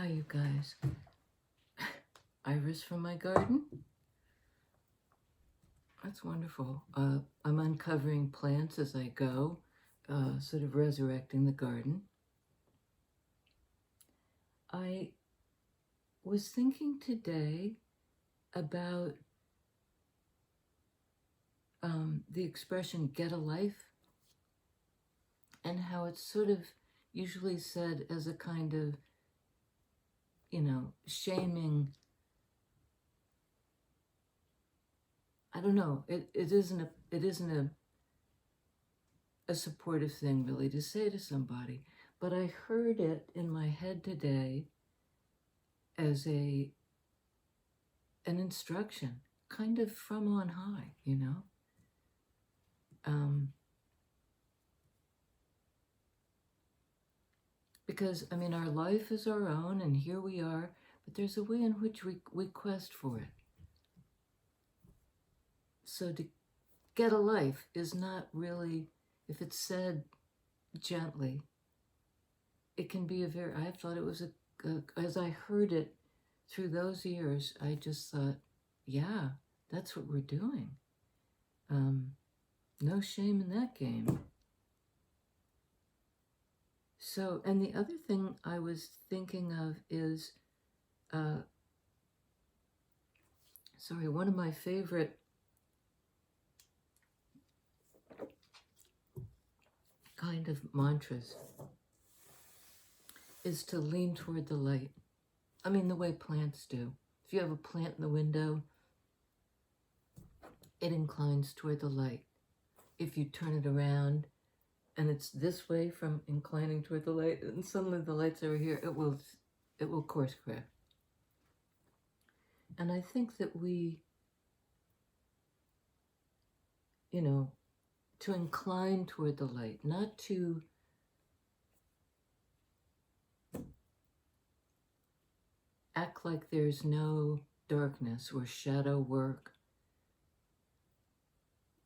Hi, you guys. Iris from my garden. That's wonderful. I'm uncovering plants as I go, sort of resurrecting the garden. I was thinking today about the expression "get a life" and how it's sort of usually said as a kind of, shaming. I don't know. It isn't a supportive thing really to say to somebody, but I heard it in my head today as an instruction, kind of from on high, because our life is our own, and here we are, but there's a way in which we quest for it. So to get a life is not really, if it's said gently, it can be I thought it was as I heard it through those years, I just thought, yeah, that's what we're doing. No shame in that game. So, and the other thing I was thinking of is, one of my favorite kind of mantras is to lean toward the light. The way plants do. If you have a plant in the window, it inclines toward the light. If you turn it around and it's this way from inclining toward the light, and suddenly the light's over here, it will course correct. And I think that we, to incline toward the light, not to act like there's no darkness or shadow work,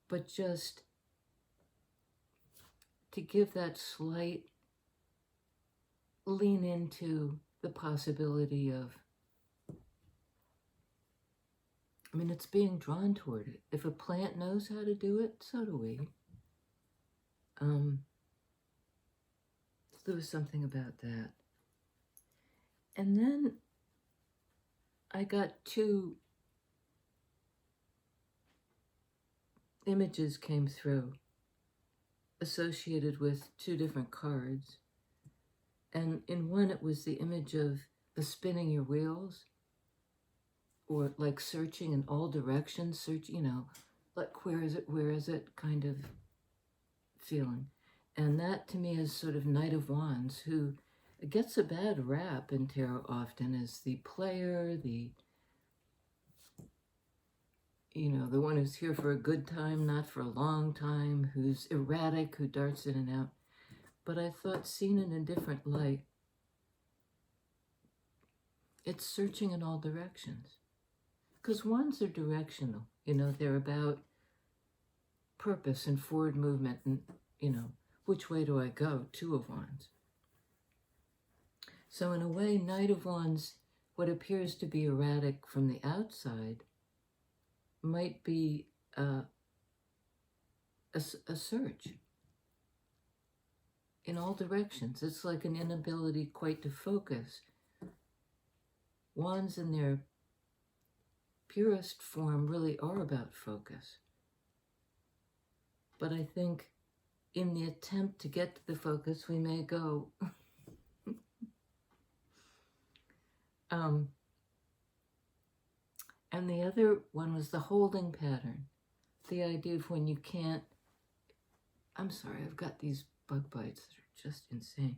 but just to give that slight lean into the possibility of, it's being drawn toward it. If a plant knows how to do it, so do we. There was something about that. And then I got two images came through associated with two different cards. And in one, it was the image of the spinning your wheels, or like searching in all directions, like where is it kind of feeling. And that to me is sort of Knight of Wands, who gets a bad rap in tarot often as the player, the one who's here for a good time, not for a long time, who's erratic, who darts in and out. But I thought, seen in a different light, it's searching in all directions. Because wands are directional, they're about purpose and forward movement and, which way do I go? Two of Wands. So in a way, Knight of Wands, what appears to be erratic from the outside, might be a search in all directions. It's like an inability quite to focus. Wands in their purest form really are about focus. But I think in the attempt to get to the focus, we may go. And the other one was the holding pattern. The idea of when you can't, I'm sorry, I've got these bug bites that are just insane.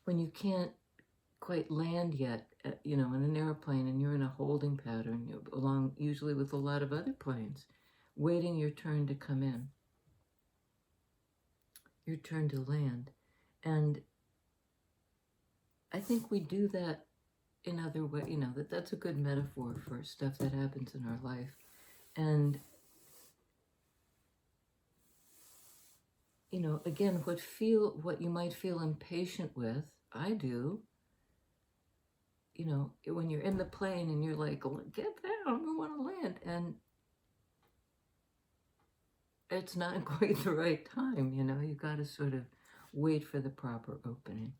When you can't quite land yet, in an airplane, and you're in a holding pattern, along usually with a lot of other planes, waiting your turn to come in, your turn to land. And I think we do that in other ways, that's a good metaphor for stuff that happens in our life. And, again, what you might feel impatient with, I do, you know, when you're in the plane and you're like, get down, we want to land. And it's not quite the right time, you know, you got to sort of wait for the proper opening.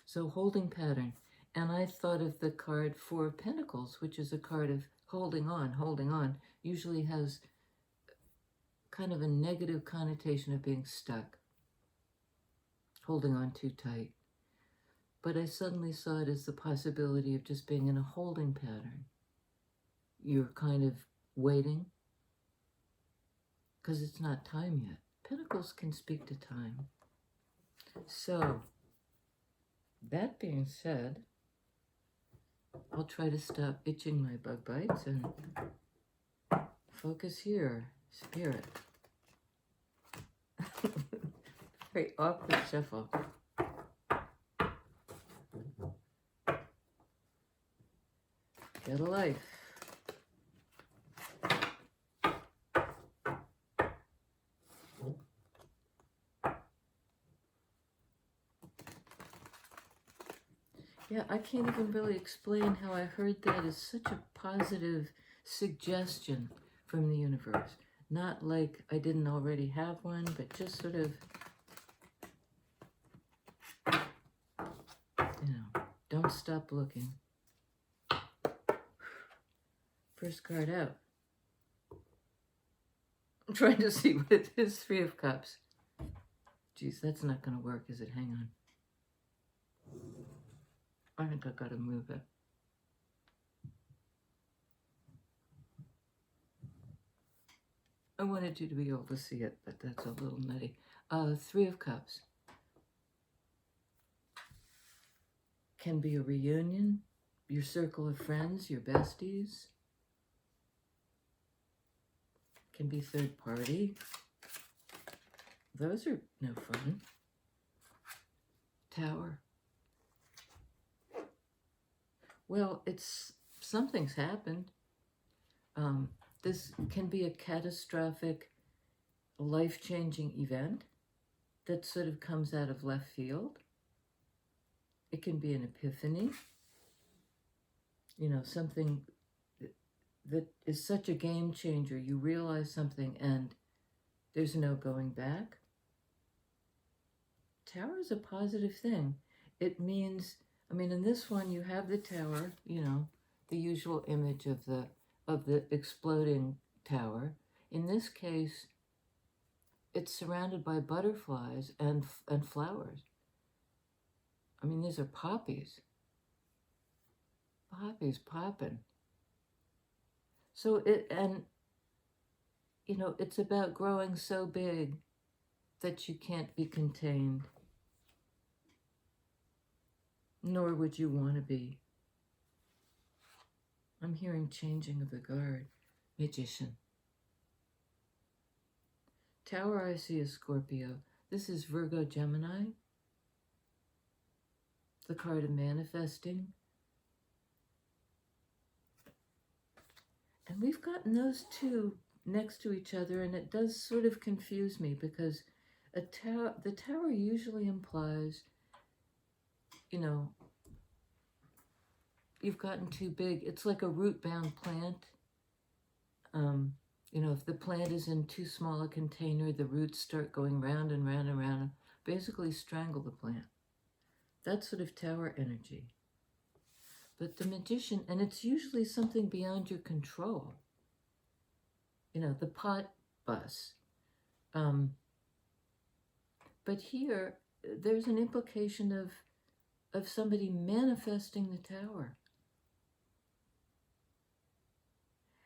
So holding pattern. And I thought of the card Four of Pentacles, which is a card of holding on, usually has kind of a negative connotation of being stuck, holding on too tight. But I suddenly saw it as the possibility of just being in a holding pattern. You're kind of waiting because it's not time yet. Pentacles can speak to time. So, that being said, I'll try to stop itching my bug bites and focus here, Spirit. Very awkward shuffle. Get a life. Yeah, I can't even really explain how I heard that as such a positive suggestion from the universe. Not like I didn't already have one, but just sort of, you know, don't stop looking. First card out. I'm trying to see what it is. Three of Cups. Geez, that's not going to work, is it? Hang on. I think I got to move it. I wanted you to be able to see it, but that's a little nutty. Three of Cups. Can be a reunion, your circle of friends, your besties. Can be third party. Those are no fun. Tower. Well, something's happened. This can be a catastrophic, life-changing event that sort of comes out of left field. It can be an epiphany. You know, something that is such a game changer. You realize something and there's no going back. Tower is a positive thing. It means, I mean, in this one you have the tower, you know, the usual image of the exploding tower. In this case, it's surrounded by butterflies and flowers. I mean, these are poppies. Poppies popping. So you know, it's about growing so big that you can't be contained. Nor would you want to be. I'm hearing changing of the guard. Magician. Tower I see is Scorpio. This is Virgo Gemini. The card of manifesting. And we've gotten those two next to each other, and it does sort of confuse me because the tower usually implies, you know, you've gotten too big. It's like a root-bound plant. You know, if the plant is in too small a container, the roots start going round and round and round and basically strangle the plant. That's sort of tower energy. But the Magician, and it's usually something beyond your control. You know, the pot bus. But here, there's an implication of somebody manifesting the tower.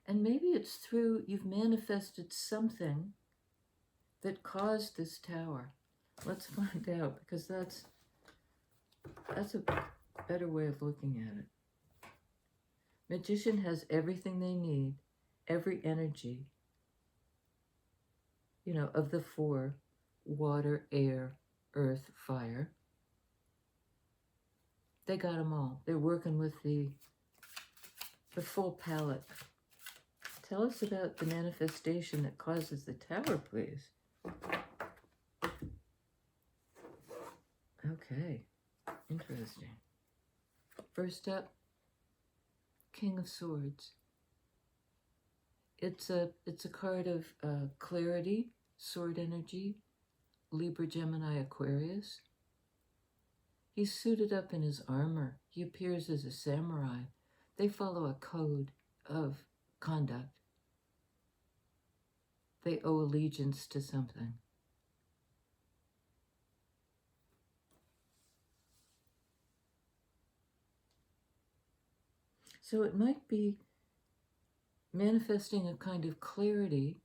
And maybe it's through you've manifested something that caused this tower. Let's find out, because that's a better way of looking at it. Magician has everything they need, every energy, you know, of the four: water, air, earth, fire. They got them all. They're working with the full palette. Tell us about the manifestation that causes the tower, please. Okay, interesting. First up, King of Swords. It's a card of clarity, sword energy, Libra, Gemini, Aquarius. He's suited up in his armor. He appears as a samurai. They follow a code of conduct. They owe allegiance to something. So it might be manifesting a kind of clarity,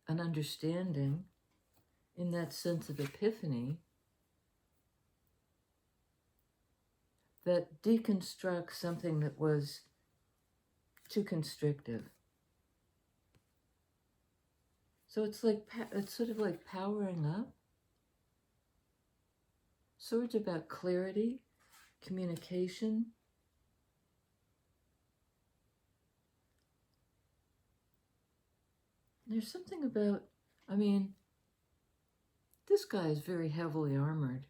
an understanding, in that sense of epiphany that deconstructs something that was too constrictive. So it's sort of like powering up. Swords about clarity, communication. There's something about, I mean, this guy is very heavily armored,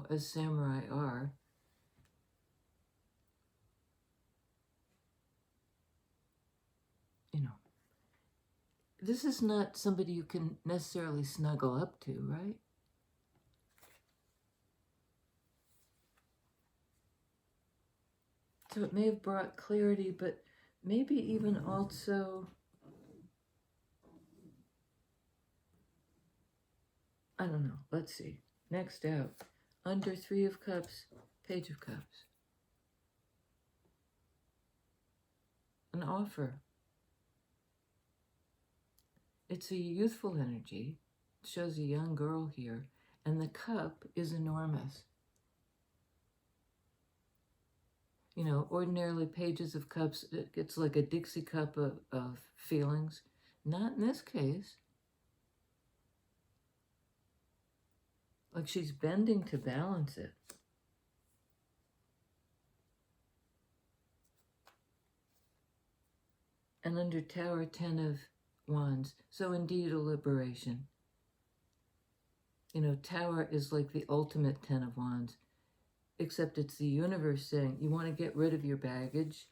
as samurai are. This is not somebody you can necessarily snuggle up to, right? So it may have brought clarity, but maybe even also, I don't know. Let's see. Next out, under 3 of Cups, Page of Cups. An offer. It's a youthful energy. It shows a young girl here. And the cup is enormous. Ordinarily Pages of Cups, it's like a Dixie cup of feelings. Not in this case. Like she's bending to balance it. And under Tower, 10 of Wands. So indeed a liberation. Tower is like the ultimate 10 of Wands. Except it's the universe saying, you want to get rid of your baggage?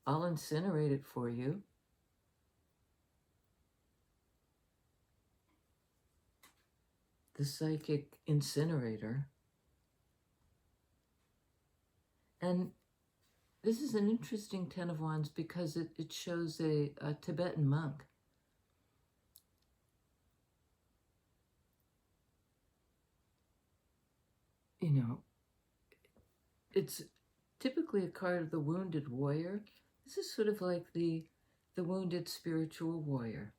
I'll incinerate it for you. The psychic incinerator. And this is an interesting 10 of Wands because it shows a Tibetan monk. It's typically a card of the wounded warrior. This is sort of like the wounded spiritual warrior.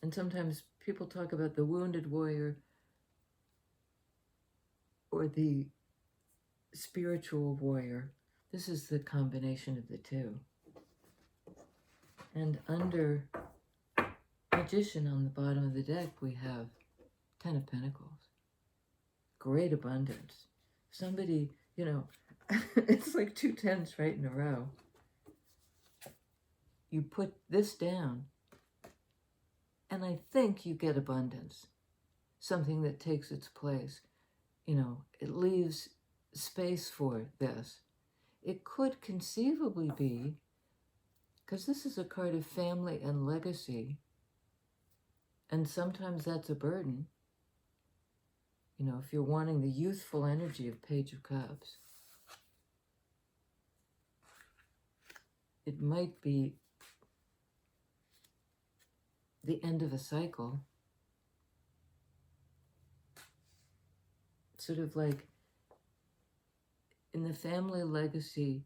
And sometimes people talk about the wounded warrior or the spiritual warrior. This is the combination of the two. And under Magician on the bottom of the deck, we have 10 of Pentacles. Great abundance. Somebody, it's like 2 10s right in a row. You put this down, and I think you get abundance. Something that takes its place. It leaves space for this. It could conceivably be, because this is a card of family and legacy, and sometimes that's a burden. If you're wanting the youthful energy of Page of Cups, it might be the end of a cycle. Sort of like in the family legacy,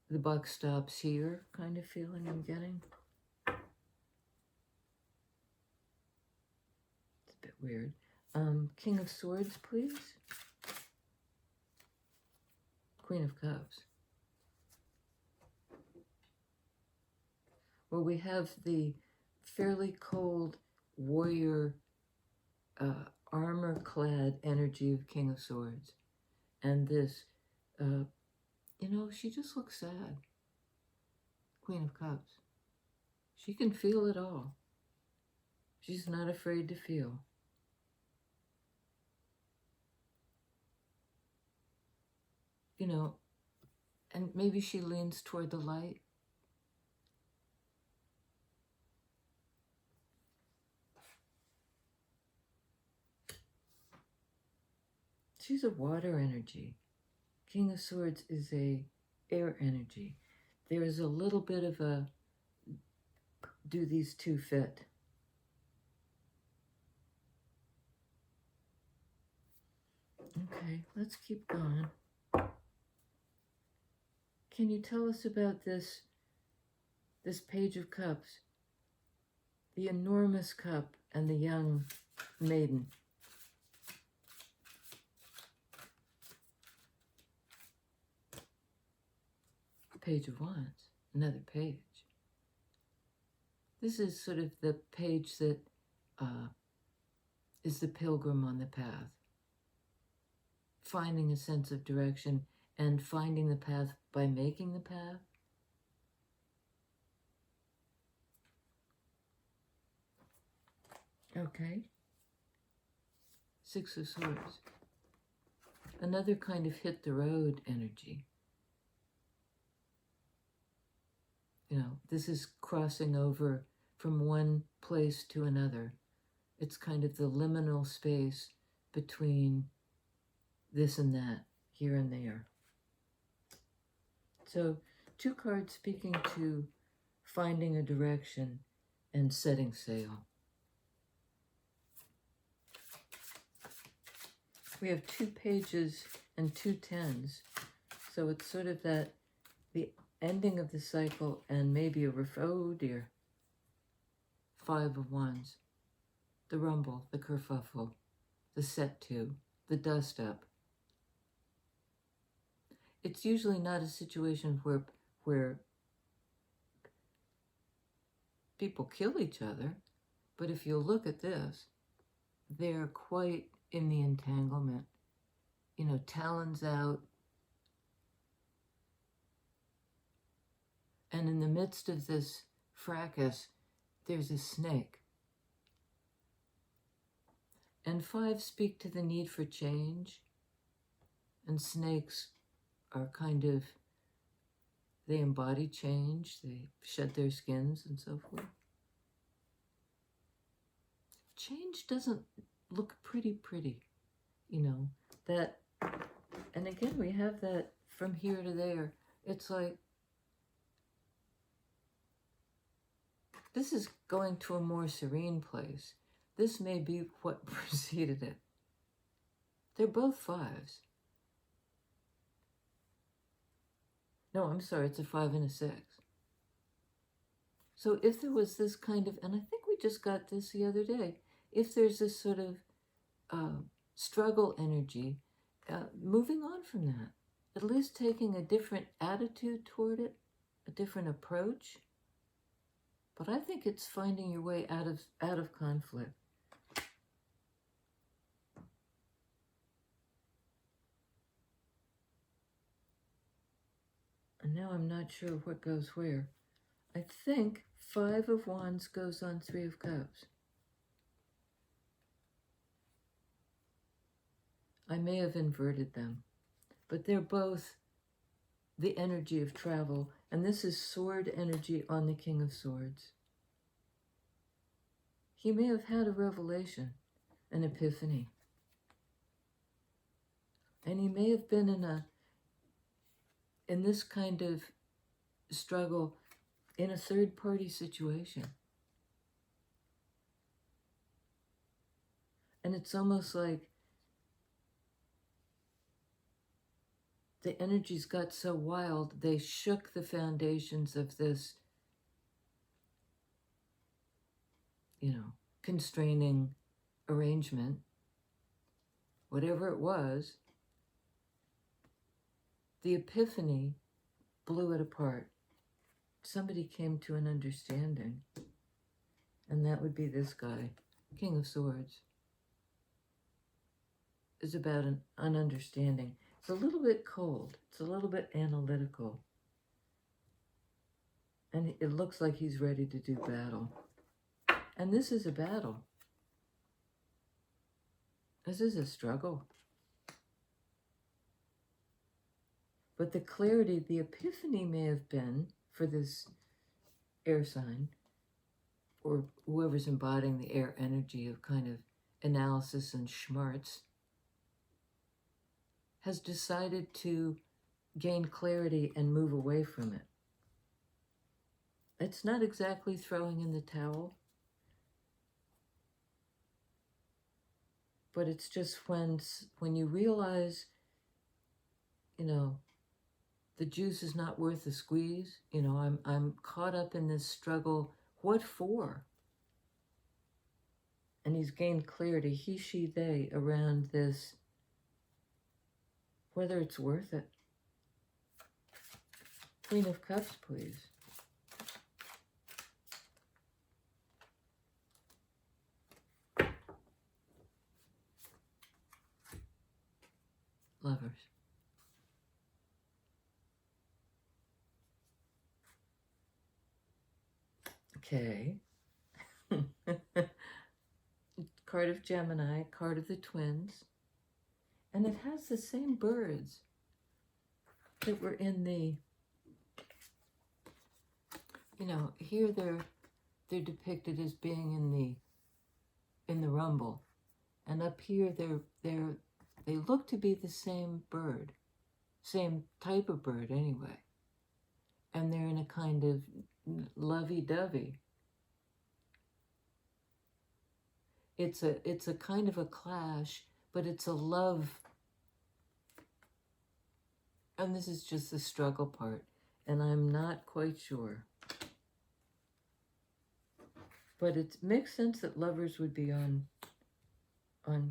the buck stops here kind of feeling I'm getting. It's a bit weird. King of Swords, please. Queen of Cups. Well, we have the fairly cold warrior armor-clad energy of King of Swords. And this, she just looks sad. Queen of Cups. She can feel it all. She's not afraid to feel. You know, and maybe she leans toward the light. She's a water energy. King of Swords is a air energy. There is a little bit of a, do these two fit? Okay, let's keep going. Can you tell us about this Page of Cups? The enormous cup and the young maiden. Page of Wands, another page. This is sort of the page that is the pilgrim on the path, finding a sense of direction and finding the path by making the path. Okay. Six of Swords. Another kind of hit the road energy. You know, this is crossing over from one place to another. It's kind of the liminal space between this and that, here and there. So, two cards speaking to finding a direction and setting sail. We have 2 pages and 2 tens. So it's sort of that, the ending of the cycle and maybe a oh dear. 5 of Wands. The rumble, the kerfuffle, the set to, the dust up. It's usually not a situation where people kill each other, but if you look at this, they're quite in the entanglement. You know, talons out. And in the midst of this fracas, there's a snake. And 5 speak to the need for change. And snakes are kind of, they embody change. They shed their skins and so forth. Change doesn't look pretty, you know, that, and again, we have that from here to there. It's like, this is going to a more serene place. This may be what preceded it. They're both 5s. No, I'm sorry, it's a 5 and a 6. So if there was this kind of, and I think we just got this the other day, if there's this sort of struggle energy, moving on from that, at least taking a different attitude toward it, a different approach. But I think it's finding your way out of conflict. And now I'm not sure what goes where. I think 5 of Wands goes on 3 of Cups. I may have inverted them, but they're both the energy of travel, and this is sword energy on the King of Swords. He may have had a revelation, an epiphany, and he may have been in this kind of struggle in a third-party situation. And it's almost like the energies got so wild, they shook the foundations of this, you know, constraining arrangement, whatever it was. The epiphany blew it apart. Somebody came to an understanding, and that would be this guy, King of Swords. Is about an understanding. It's a little bit cold. It's a little bit analytical. And it looks like he's ready to do battle. And this is a battle. This is a struggle. But the clarity, the epiphany may have been for this air sign, or whoever's embodying the air energy of kind of analysis and schmarts, has decided to gain clarity and move away from it. It's not exactly throwing in the towel, but it's just when you realize, you know, the juice is not worth the squeeze. You know, I'm caught up in this struggle. What for? And he's gained clarity, he, she, they, around this, whether it's worth it. Queen of Cups, please. Lovers. Okay. Card of Gemini, card of the twins. And it has the same birds that were in the, you know, here they're depicted as being in the rumble. And up here they look to be the same bird. Same type of bird anyway. And they're in a kind of lovey-dovey. It's a kind of a clash, but it's a love. And this is just the struggle part, and I'm not quite sure. But it makes sense that lovers would be on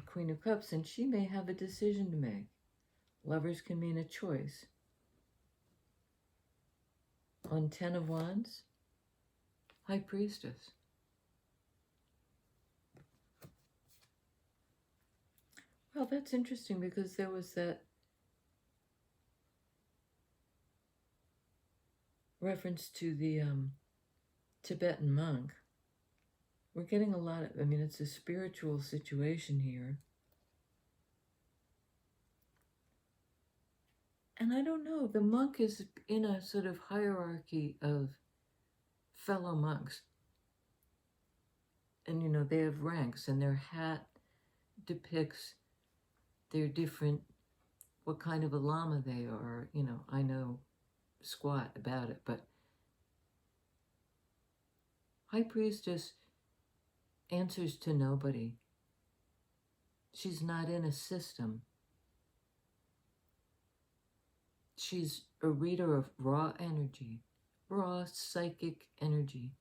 Queen of Cups, and she may have a decision to make. Lovers can mean a choice. On 10 of Wands, High Priestess. Well, that's interesting because there was that reference to the Tibetan monk. We're getting a lot of, I mean, it's a spiritual situation here. And I don't know, the monk is in a sort of hierarchy of fellow monks. And, you know, they have ranks, and their hat depicts their different, what kind of a lama they are. You know, I know squat about it, but High Priestess answers to nobody. She's not in a system. She's a reader of raw energy, raw psychic energy.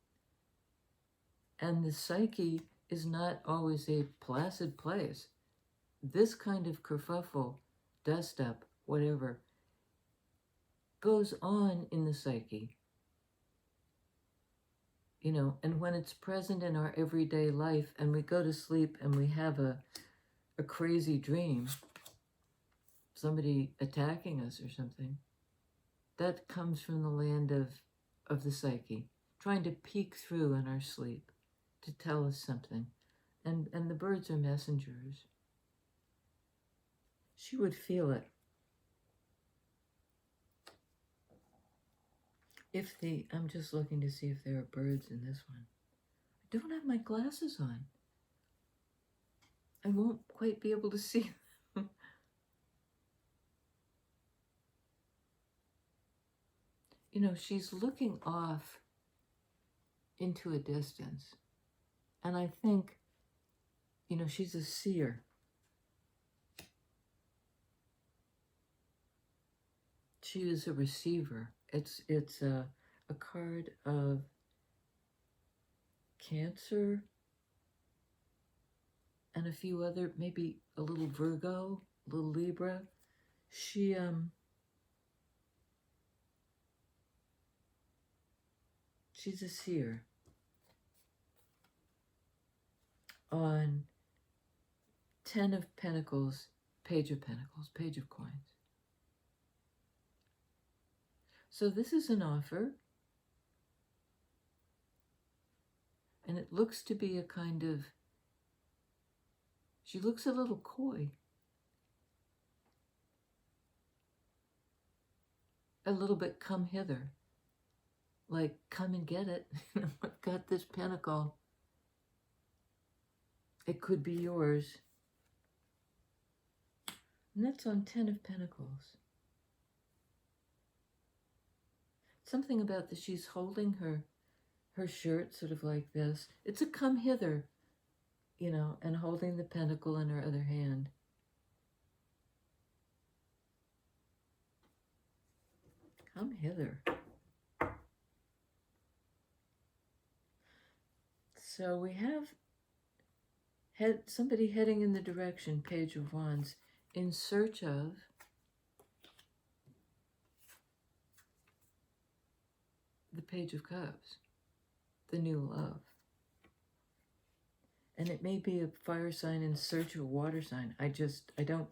And the psyche is not always a placid place. This kind of kerfuffle, dust up, whatever, goes on in the psyche. You know, and when it's present in our everyday life and we go to sleep and we have a crazy dream, somebody attacking us or something, that comes from the land of the psyche, trying to peek through in our sleep to tell us something. And the birds are messengers. She would feel it. I'm just looking to see if there are birds in this one. I don't have my glasses on. I won't quite be able to see them. You know, she's looking off into a distance. And I think, you know, she's a seer. She is a receiver. It's a card of Cancer and a few other, maybe a little Virgo, a little Libra. She's a seer. On 10 of Pentacles, Page of Pentacles, Page of Coins. So this is an offer. And it looks to be a kind of, she looks a little coy, a little bit come hither, like come and get it. I've got this pentacle. It could be yours. And that's on 10 of Pentacles. Something about that she's holding her shirt sort of like this. It's a come hither, you know, and holding the pentacle in her other hand. Come hither. So we have somebody heading in the direction, Page of Wands, in search of the Page of Cups, the new love. And it may be a fire sign in search of a water sign. I don't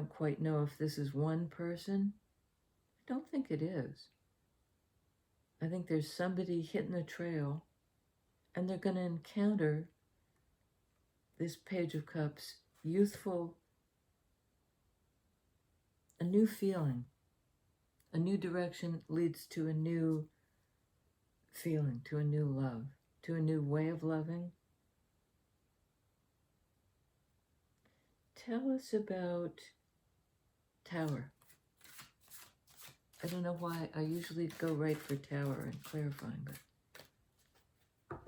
quite know if this is one person. I don't think it is. I think there's somebody hitting the trail, and they're going to encounter this Page of Cups, youthful, a new feeling. A new direction leads to a new feeling, to a new love, to a new way of loving. Tell us about Tower. I don't know why I usually go right for Tower and clarifying, but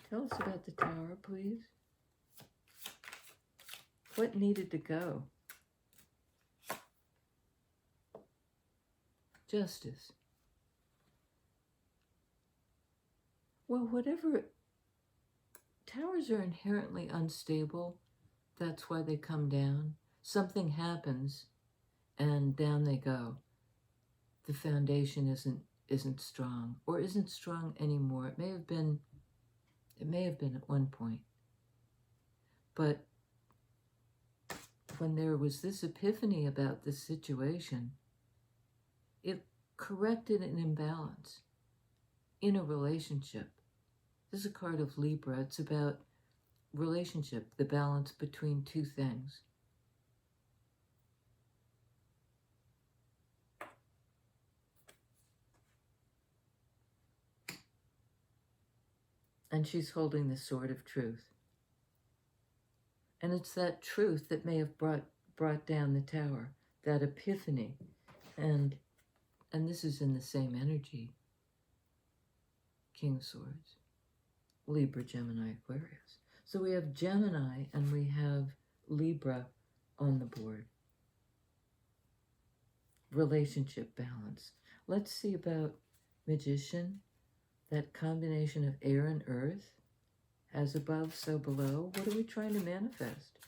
tell us about the Tower, please. What needed to go? Justice. Well, whatever, towers are inherently unstable. That's why they come down. Something happens and down they go. The foundation isn't strong, or isn't strong anymore. It may have been at one point. But when there was this epiphany about this situation, it corrected an imbalance in a relationship. This is a card of Libra. It's about relationship, the balance between two things. And she's holding the sword of truth. And it's that truth that may have brought down the tower, that epiphany. And this is in the same energy. King of Swords. Libra, Gemini, Aquarius. So we have Gemini and we have Libra on the board. Relationship balance. Let's see about Magician. That combination of air and earth. As above, so below. What are we trying to manifest?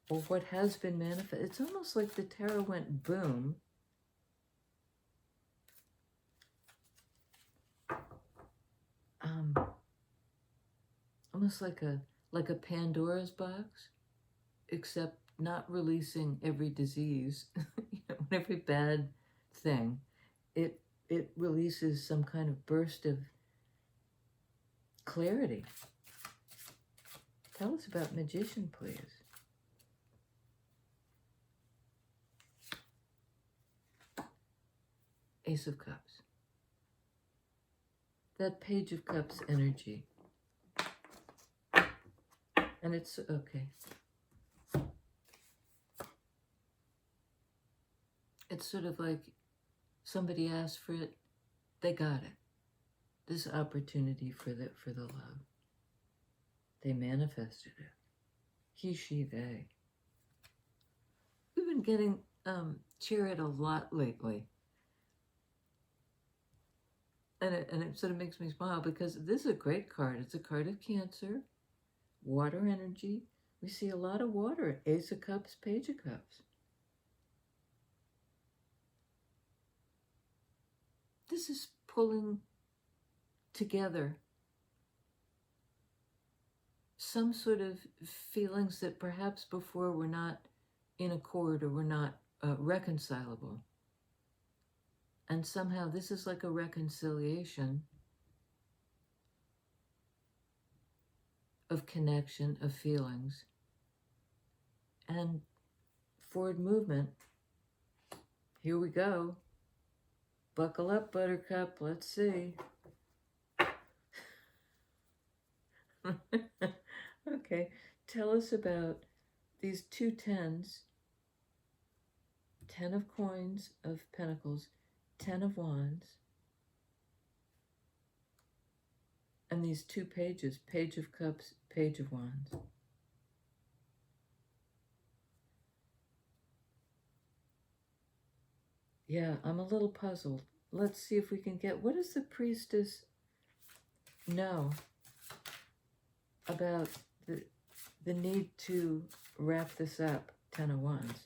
Or what has been manifested? It's almost like the tarot went boom. Almost like a Pandora's box, except not releasing every disease, every bad thing. It releases some kind of burst of clarity. Tell us about Magician, please. Ace of Cups. That Page of Cups energy. And it's okay. It's sort of like somebody asked for it, they got it. This opportunity for the love. They manifested it. He, she, they. We've been getting Chariot a lot lately. And it sort of makes me smile because this is a great card. It's a card of Cancer, water energy. We see a lot of water. Ace of Cups, Page of Cups. This is pulling together some sort of feelings that perhaps before were not in accord or were not reconcilable. And somehow this is like a reconciliation of connection, of feelings. And forward movement. Here we go. Buckle up, Buttercup. Let's see. Okay, tell us about these two tens, 10 of coins, of pentacles, 10 of wands, and these two pages, page of cups, page of wands. Yeah, I'm a little puzzled. Let's see if we can get, what does the priestess know about the need to wrap this up? 10 of wands.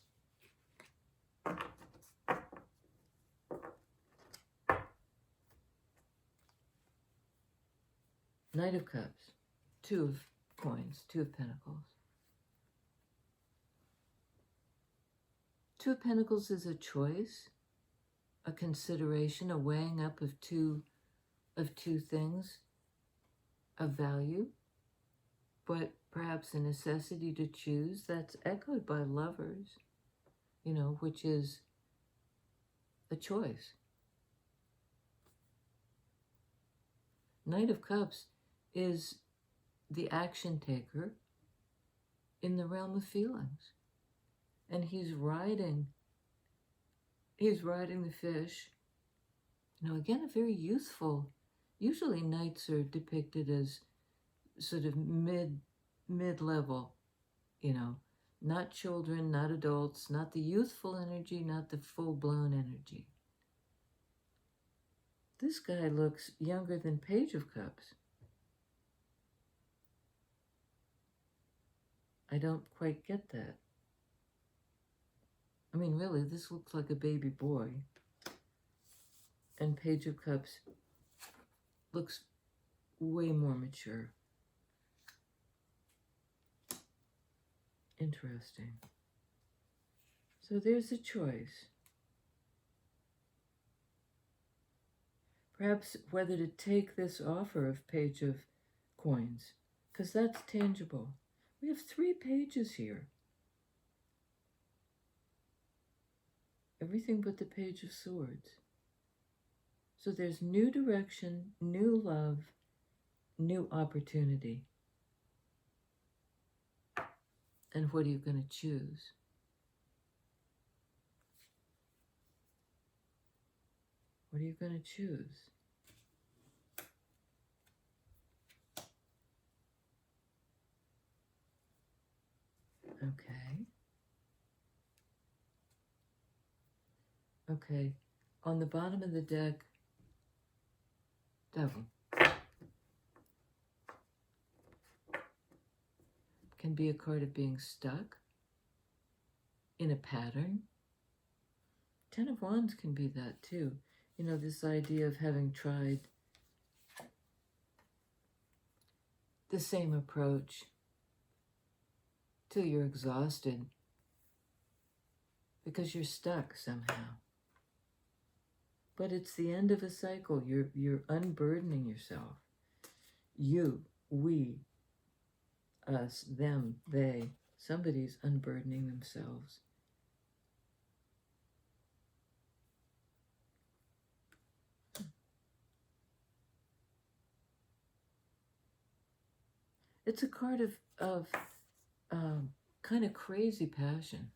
Knight of cups, 2 of coins, 2 of pentacles. 2 of pentacles is a choice, a consideration, a weighing up of two things of value, but perhaps a necessity to choose. That's echoed by Lovers, you know, which is a choice. Knight of Cups is the action taker in the realm of feelings. And he's riding the fish. You know, again, a very youthful, usually knights are depicted as sort of mid-level, you know, not children, not adults, not the youthful energy, not the full-blown energy. This guy looks younger than Page of Cups. I don't quite get that. I mean, really, this looks like a baby boy. And Page of Cups looks way more mature. Interesting. So there's a choice. Perhaps whether to take this offer of Page of Coins, because that's tangible. We have 3 pages here. Everything but the Page of Swords. So there's new direction, new love, new opportunity. And what are you going to choose? What are you going to choose? Okay. Okay. On the bottom of the deck, Devil. Can be a card of being stuck in a pattern. 10 of Wands can be that too. You know, this idea of having tried the same approach till you're exhausted because you're stuck somehow. But it's the end of a cycle. You're unburdening yourself. You, we, us, them, they. Somebody's unburdening themselves. It's a card of kind of crazy passion.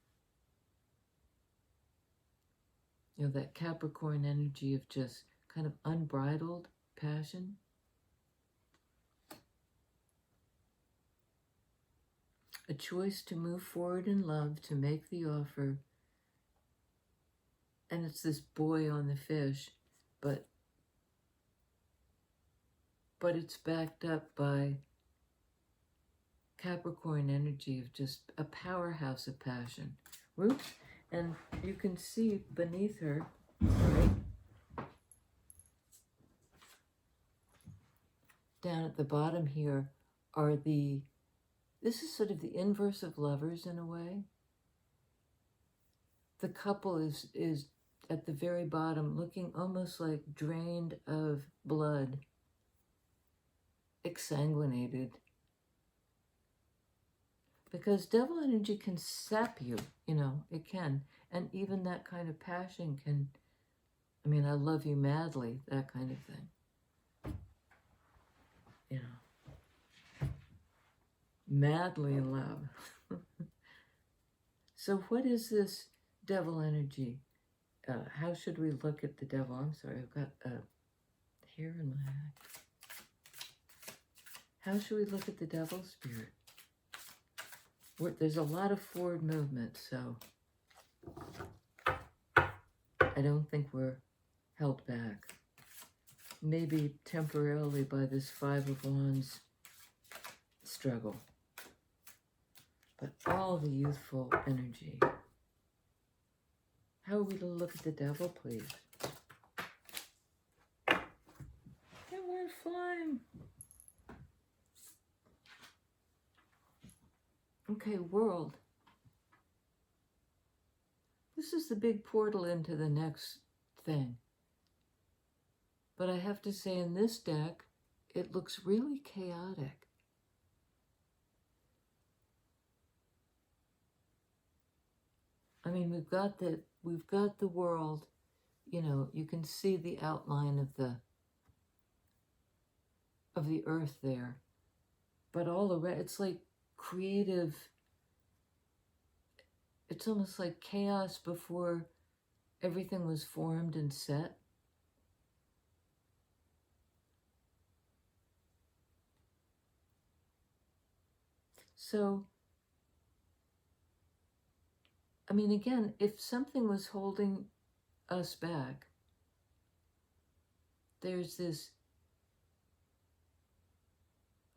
You know, that Capricorn energy of just kind of unbridled passion. A choice to move forward in love, to make the offer. And it's this boy on the fish, but it's backed up by Capricorn energy of just a powerhouse of passion. Whoops. And you can see beneath her, right, down at the bottom here, are this is sort of the inverse of Lovers in a way. The couple is at the very bottom, looking almost like drained of blood, exsanguinated. Because devil energy can sap you, it can. And even that kind of passion can, I love you madly, that kind of thing. Madly in love. So what is this devil energy? How should we look at the devil? I'm sorry, I've got hair in my eye. How should we look at the devil spirit? There's a lot of forward movement, so I don't think we're held back. Maybe temporarily by this Five of Wands struggle, but all the youthful energy. How are we to look at the devil, please? Yeah, we're flying. Okay, world. This is the big portal into the next thing. But I have to say, in this deck, it looks really chaotic. We've got the world, you can see the outline of the earth there. But all the rest, it's like creative, it's almost like chaos before everything was formed and set. So, again, if something was holding us back, there's this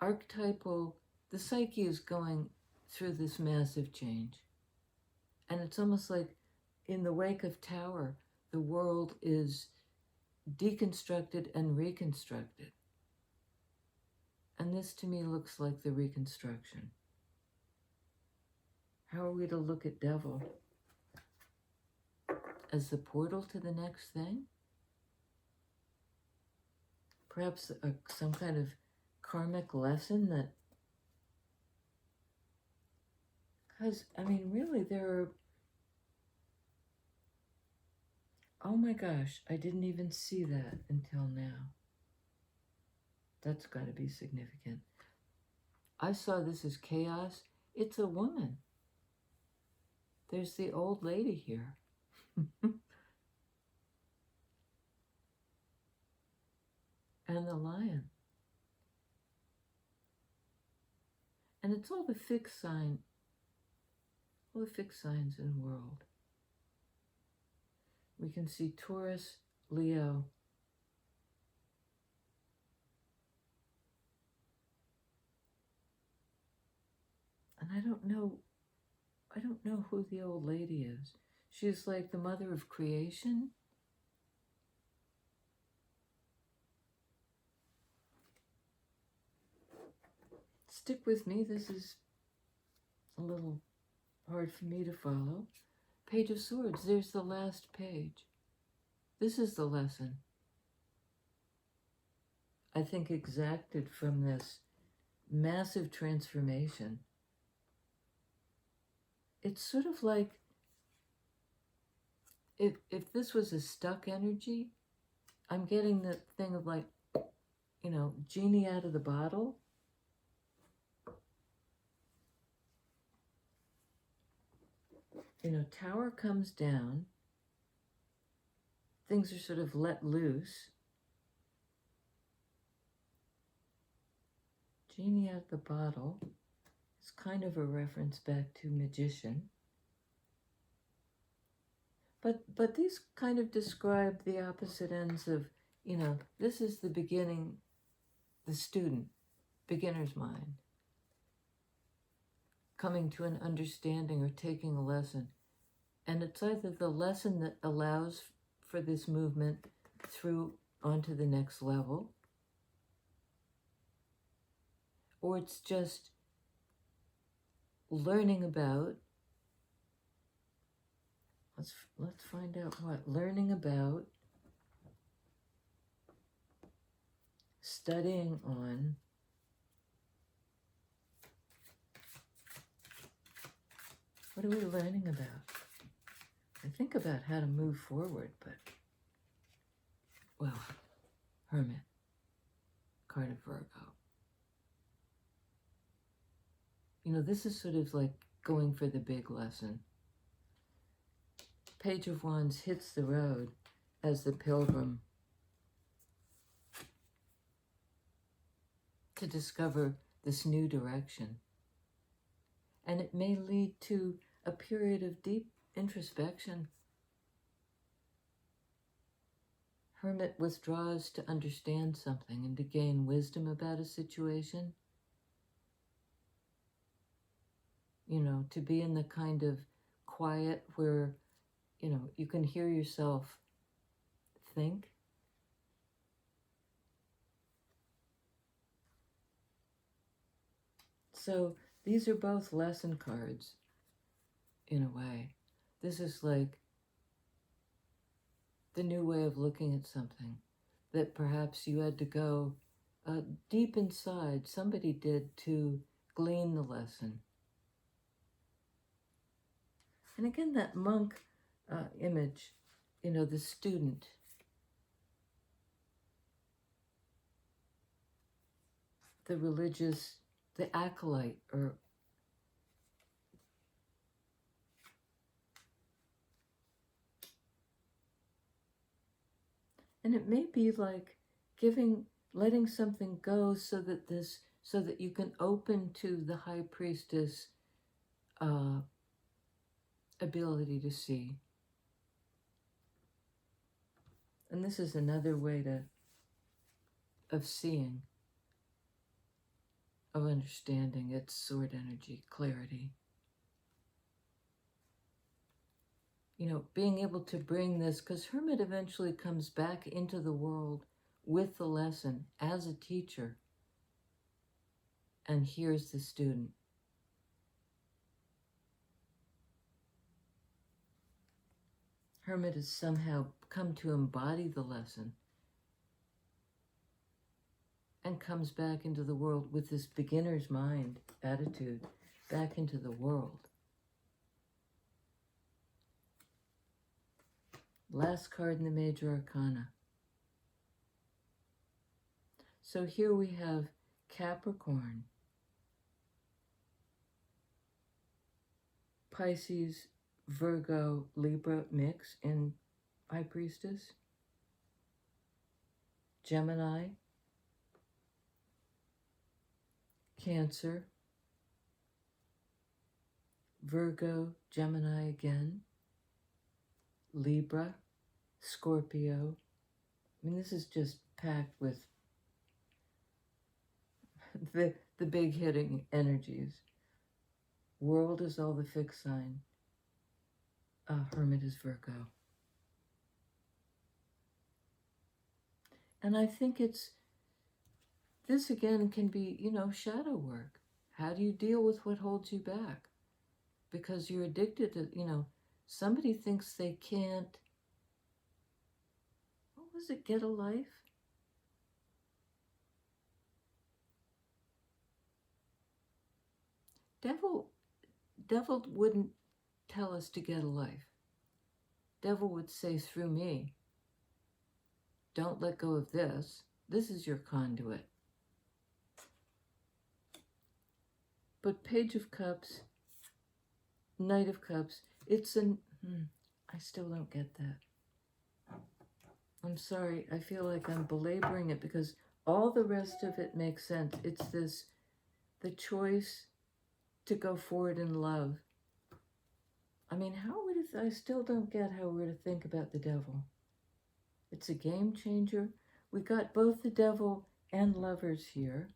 archetypal, the psyche is going through this massive change. And it's almost like in the wake of Tower, the world is deconstructed and reconstructed. And this to me looks like the reconstruction. How are we to look at devil? As the portal to the next thing? Perhaps some kind of karmic lesson that... Because, really, there are... Oh my gosh, I didn't even see that until now. That's got to be significant. I saw this as chaos. It's a woman. There's the old lady here. And the lion. And it's all the fixed signs in the world. We can see Taurus, Leo, and I don't know who the old lady is. She's like the mother of creation. Stick with me, this is a little hard for me to follow. Page of Swords, there's the last page. This is the lesson, I think, exacted from this massive transformation. It's sort of like if this was a stuck energy, I'm getting the thing of like, genie out of the bottle. Tower comes down, things are sort of let loose. Genie out of the bottle is kind of a reference back to magician. But these kind of describe the opposite ends of, this is the beginning, the student, beginner's mind, coming to an understanding or taking a lesson. And it's either the lesson that allows for this movement through onto the next level, or it's just learning about, let's find out what, learning about, studying on, What are we learning about? I think about how to move forward, but, well, Hermit, card of Virgo. You know, this is sort of like going for the big lesson. Page of Wands hits the road as the pilgrim to discover this new direction. And it may lead to a period of deep introspection. Hermit withdraws to understand something and to gain wisdom about a situation. You know, to be in the kind of quiet where, you know, you can hear yourself think. So these are both lesson cards in a way. This is like the new way of looking at something that perhaps you had to go deep inside, somebody did, to glean the lesson. And again, that monk image, you know, the student. The religious, the acolyte, or and it may be like letting something go so that you can open to the high priestess ability to see. And this is another way of seeing, of understanding. It's sword energy, clarity. You know, being able to bring this, because Hermit eventually comes back into the world with the lesson as a teacher and hears the student. Hermit has somehow come to embody the lesson and comes back into the world with this beginner's mind attitude, back into the world. Last card in the major arcana. So here we have Capricorn, Pisces, Virgo, Libra mix in High Priestess, Gemini, Cancer, Virgo, Gemini again, Libra, Scorpio. I mean, this is just packed with the big hitting energies. World is all the fixed sign. Hermit is Virgo. And I think this again can be, you know, shadow work. How do you deal with what holds you back? Because you're addicted to, you know, somebody thinks they can't, what was it, get a life? Devil wouldn't tell us to get a life. Devil would say through me, don't let go of this. This is your conduit. But Page of Cups, Knight of Cups, it's I still don't get that. I'm sorry, I feel like I'm belaboring it because all the rest of it makes sense. It's the choice to go forward in love. I mean, I still don't get how we're to think about the devil. It's a game changer. We got both the devil and lovers here.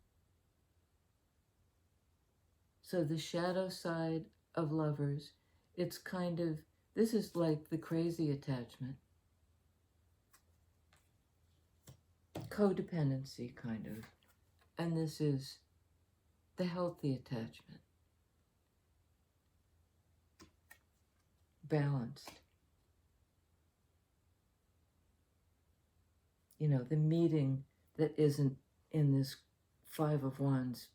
So the shadow side of lovers, it's kind of, this is like the crazy attachment. Codependency, kind of. And this is the healthy attachment. Balanced. You know, the meeting that isn't in this Five of Wands.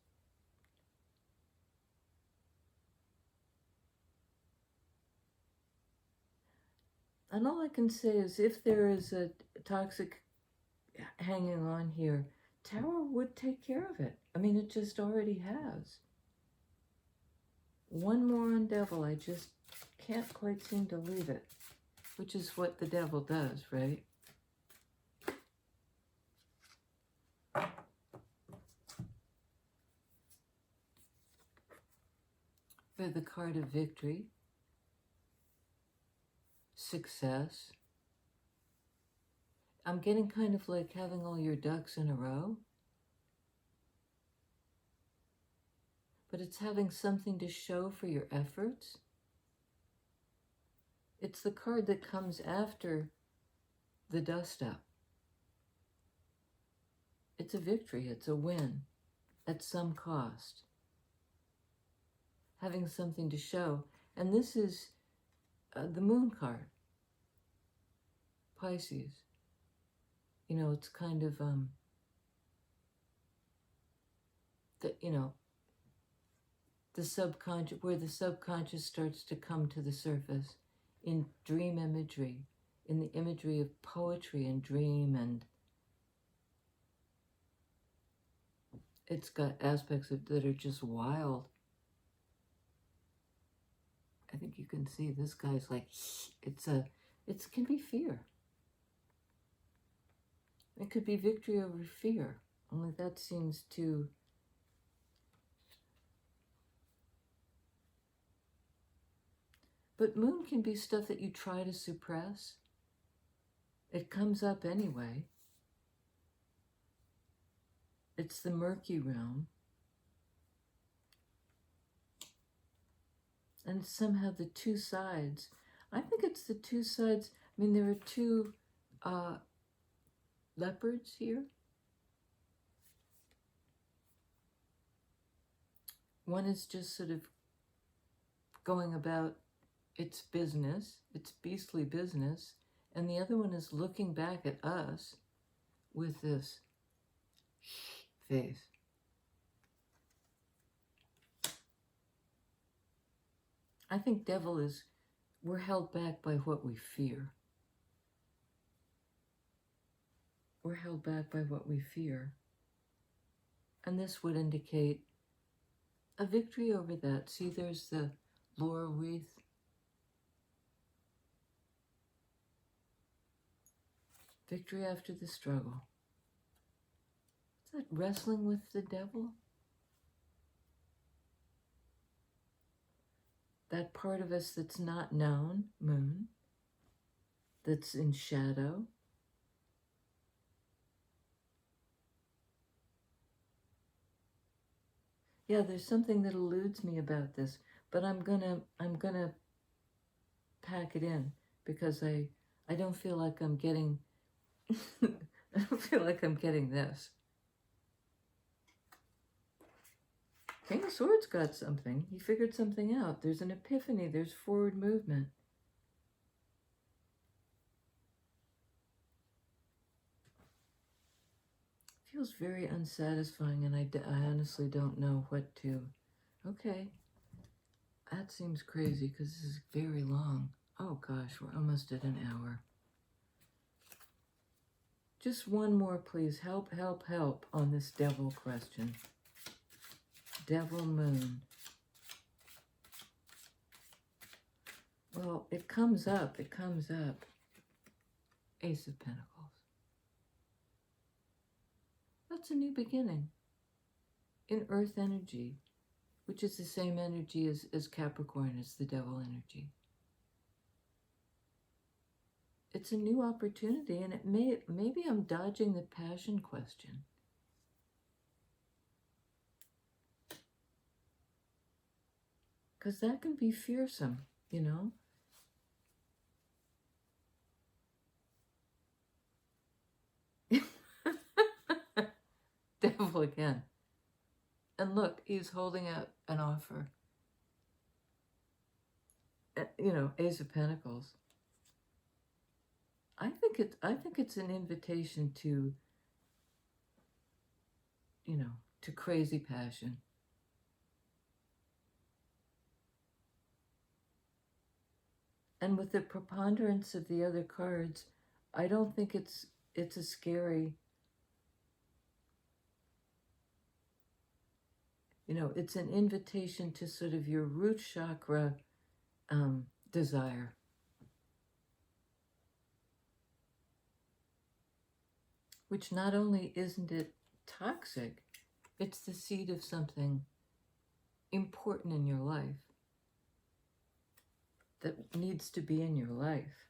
And all I can say is if there is a toxic hanging on here, Tower would take care of it. I mean, it just already has. One more on Devil. I just can't quite seem to leave it, which is what the Devil does, right? For the card of Victory, Success. I'm getting kind of like having all your ducks in a row. But it's having something to show for your efforts. It's the card that comes after the dust up. It's a victory, it's a win at some cost. Having something to show. And this is the moon card, Pisces. You know, it's kind of, the subconscious, where the subconscious starts to come to the surface in dream imagery, in the imagery of poetry and dream, and it's got aspects that are just wild. I think you can see this guy's like, it can be fear. It could be victory over fear, only that seems to, but moon can be stuff that you try to suppress. It comes up anyway. It's the murky realm. And somehow the two sides, I think it's the two sides. I mean, there are two leopards here. One is just sort of going about its business, its beastly business, and the other one is looking back at us with this face. I think Devil is, we're held back by what we fear. We're held back by what we fear. And this would indicate a victory over that. See, there's the laurel wreath. Victory after the struggle. Is that wrestling with the devil? That part of us that's not known, moon, that's in shadow. Yeah, there's something that eludes me about this, but I'm gonna pack it in because I don't feel like I'm getting I don't feel like I'm getting this. King of Swords got something. He figured something out. There's an epiphany. There's forward movement. Feels very unsatisfying, and I honestly don't know what to. Okay. That seems crazy because this is very long. Oh gosh, we're almost at an hour. Just one more, please. Help, help, help on this devil question. Devil moon. Well, it comes up. It comes up. Ace of Pentacles. That's a new beginning. In earth energy, which is the same energy as Capricorn, as the devil energy. It's a new opportunity, and maybe I'm dodging the passion question. Because that can be fearsome, you know? Devil again. And look, he's holding out an offer. You know, Ace of Pentacles. I think it's an invitation to, you know, to crazy passion. And with the preponderance of the other cards, I don't think it's a scary, it's an invitation to sort of your root chakra desire. Which not only isn't it toxic, it's the seed of something important in your life that needs to be in your life.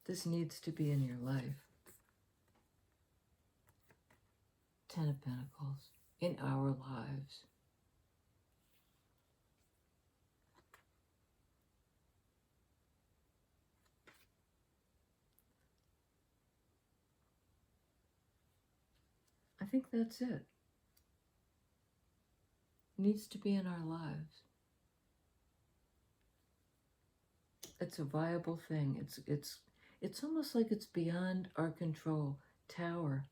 This needs to be in your life. Ten of Pentacles, in our lives. I think that's it. It needs to be in our lives. It's a viable thing. It's almost like it's beyond our control. Tower.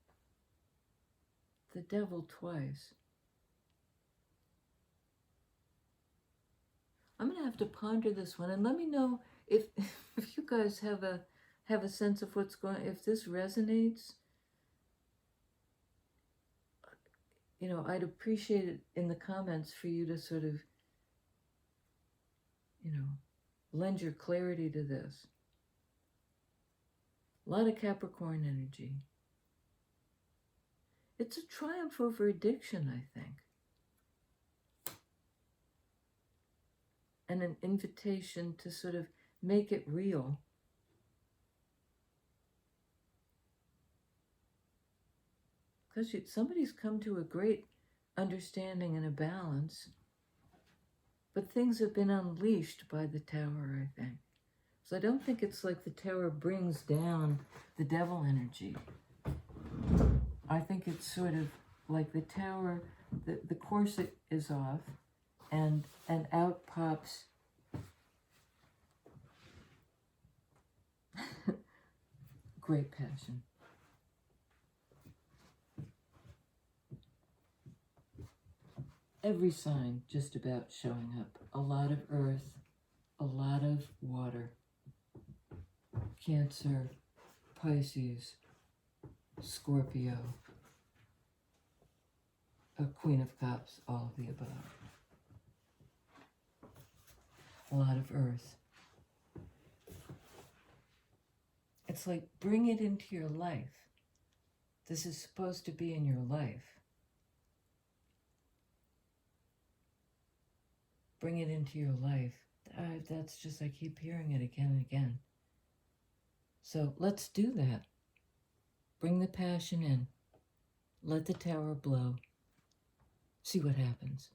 The devil twice. I'm going to have to ponder this one, and let me know if you guys have a sense of what's going, if this resonates. I'd appreciate it in the comments for you to sort of, lend your clarity to this. A lot of Capricorn energy. It's a triumph over addiction, I think. And an invitation to sort of make it real. Because somebody's come to a great understanding and a balance, but things have been unleashed by the Tower, I think. So I don't think it's like the Tower brings down the devil energy. I think it's sort of like the Tower, the corset is off, and out pops great passion. Every sign just about showing up. A lot of earth, a lot of water. Cancer, Pisces, Scorpio, a Queen of Cups, all of the above. A lot of earth. It's like, bring it into your life. This is supposed to be in your life. Bring it into your life. That's just, I keep hearing it again and again. So let's do that. Bring the passion in. Let the Tower blow. See what happens.